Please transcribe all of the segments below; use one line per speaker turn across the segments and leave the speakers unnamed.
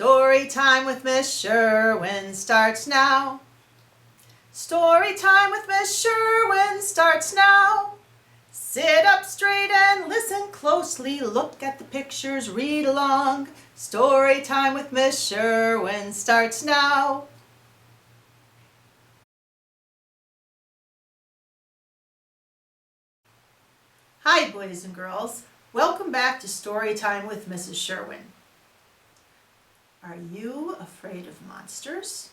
Story time with Miss Sherwin starts now. Story time with Miss Sherwin starts now. Sit up straight and listen closely. Look at the pictures, read along. Story time with Miss Sherwin starts now. Hi, boys and girls. Welcome back to Story Time with Mrs. Sherwin. Are you afraid of monsters?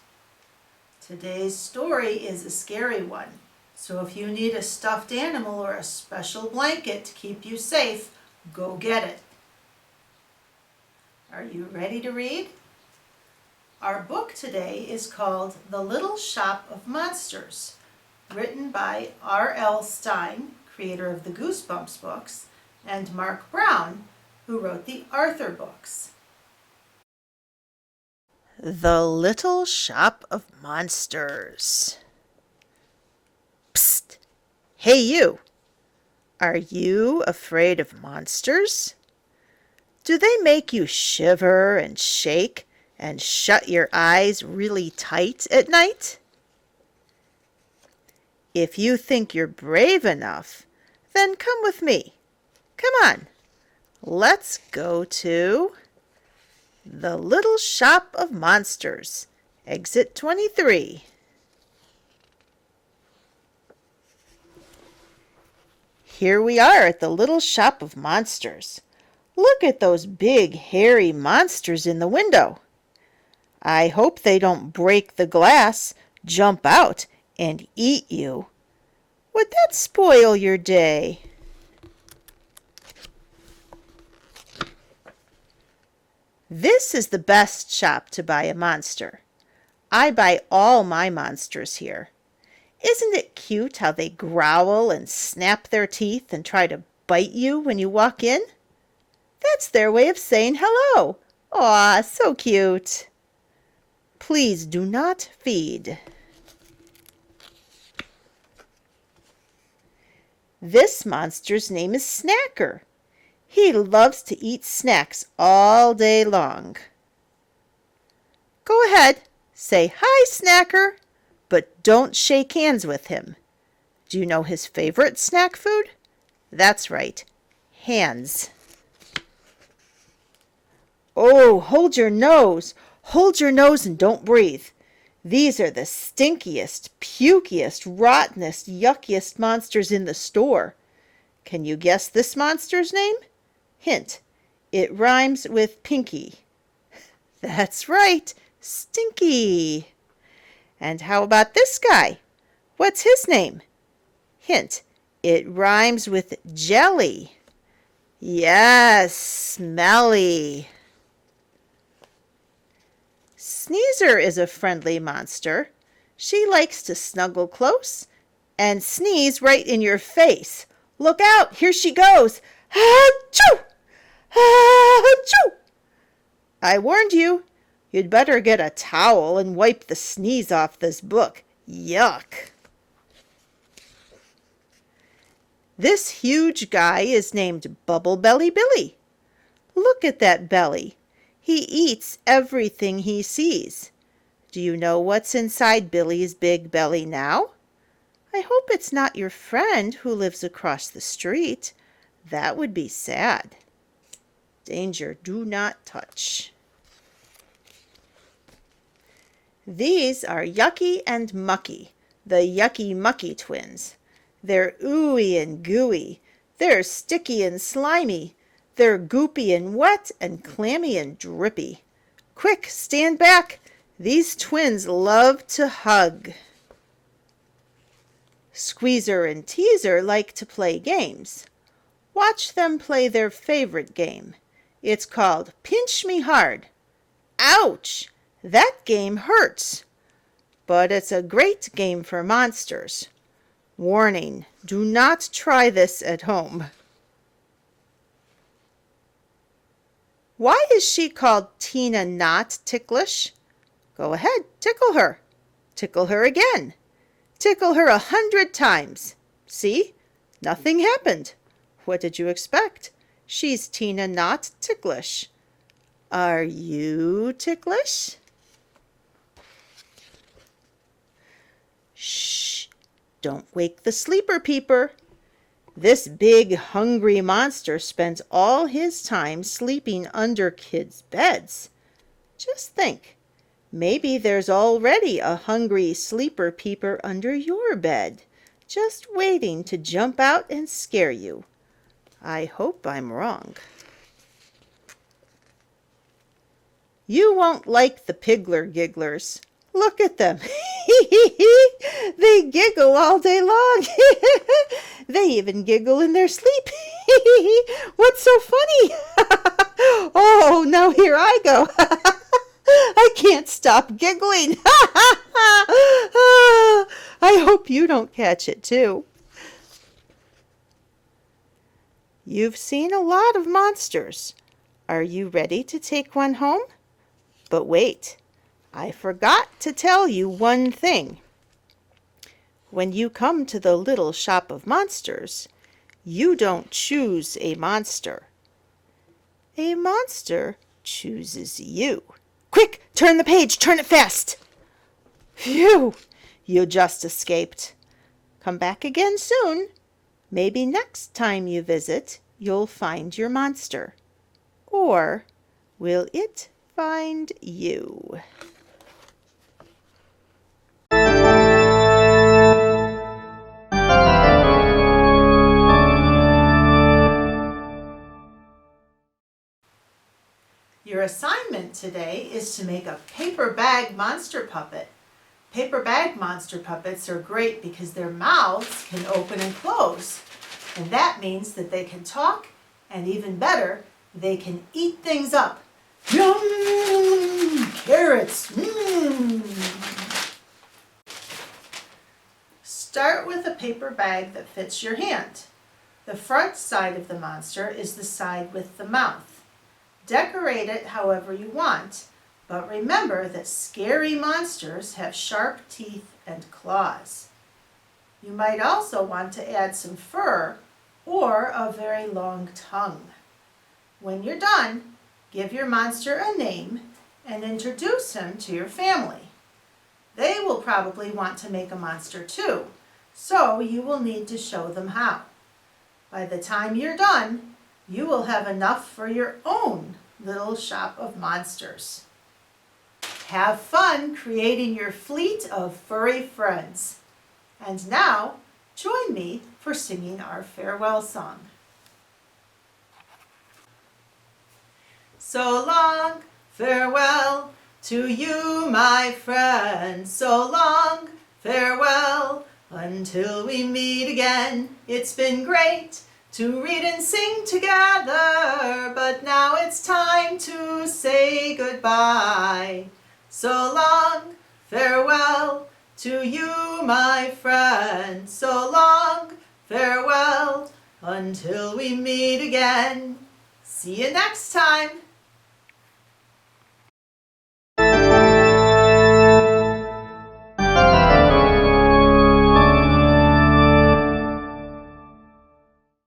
Today's story is a scary one, so if you need a stuffed animal or a special blanket to keep you safe, go get it. Are you ready to read? Our book today is called The Little Shop of Monsters, written by R.L. Stine, creator of the Goosebumps books, and Mark Brown, who wrote the Arthur books. The Little Shop of Monsters. Psst! Hey you! Are you afraid of monsters? Do they make you shiver and shake and shut your eyes really tight at night? If you think you're brave enough, then come with me. Come on, let's go to The Little Shop of Monsters, Exit 23. Here we are at the Little Shop of Monsters. Look at those big, hairy monsters in the window. I hope they don't break the glass, jump out, and eat you. Would that spoil your day? This is the best shop to buy a monster. I buy all my monsters here. Isn't it cute how they growl and snap their teeth and try to bite you when you walk in? That's their way of saying hello. Aw, so cute. Please do not feed. This monster's name is Snacker. He loves to eat snacks all day long. Go ahead, say hi, Snacker, but don't shake hands with him. Do you know his favorite snack food? That's right, hands. Oh, hold your nose. Hold your nose and don't breathe. These are the stinkiest, pukiest, rottenest, yuckiest monsters in the store. Can you guess this monster's name? Hint, it rhymes with pinky. That's right, Stinky. And how about this guy? What's his name? Hint, it rhymes with jelly. Yes, Smelly. Sneezer is a friendly monster. She likes to snuggle close and sneeze right in your face. Look out, here she goes. Achoo! Achoo! I warned you. You'd better get a towel and wipe the sneeze off this book. Yuck. This huge guy is named Bubble Belly Billy. Look at that belly. He eats everything he sees. Do you know what's inside Billy's big belly now? I hope it's not your friend who lives across the street. That would be sad. Danger, do not touch. These are Yucky and Mucky, the Yucky Mucky twins. They're ooey and gooey. They're sticky and slimy. They're goopy and wet and clammy and drippy. Quick, stand back. These twins love to hug. Squeezer and Teaser like to play games. Watch them play their favorite game. It's called Pinch Me Hard. Ouch! That game hurts. But it's a great game for monsters. Warning, do not try this at home. Why is she called Tina Not Ticklish? Go ahead, tickle her. Tickle her again. Tickle her 100 times. See? Nothing happened. What did you expect? She's Tina Not Ticklish. Are you ticklish? Shh! Don't wake the sleeper peeper. This big, hungry monster spends all his time sleeping under kids' beds. Just think, maybe there's already a hungry sleeper peeper under your bed, just waiting to jump out and scare you. I hope I'm wrong. You won't like the Piggler Gigglers. Look at them. They giggle all day long. They even giggle in their sleep. What's so funny? Oh, now here I go. I can't stop giggling. I hope you don't catch it too. You've seen a lot of monsters. Are you ready to take one home? But wait, I forgot to tell you one thing. When you come to the little shop of monsters, you don't choose a monster. A monster chooses you. Quick, turn the page, turn it fast. Phew, you just escaped. Come back again soon. Maybe next time you visit, you'll find your monster. Or will it find you? Your assignment today is to make a paper bag monster puppet. Paper bag monster puppets are great because their mouths can open and close. And that means that they can talk, and even better, they can eat things up. Yum! Carrots! Mmm! Start with a paper bag that fits your hand. The front side of the monster is the side with the mouth. Decorate it however you want, but remember that scary monsters have sharp teeth and claws. You might also want to add some fur or a very long tongue. When you're done, give your monster a name and introduce him to your family. They will probably want to make a monster too, so you will need to show them how. By the time you're done, you will have enough for your own little shop of monsters. Have fun creating your fleet of furry friends. And now, join me for singing our farewell song. So long, farewell to you, my friend. So long, farewell, until we meet again. It's been great to read and sing together, but now it's time to say goodbye. So long, farewell to you, my friend. So long, farewell, until we meet again. See you next time.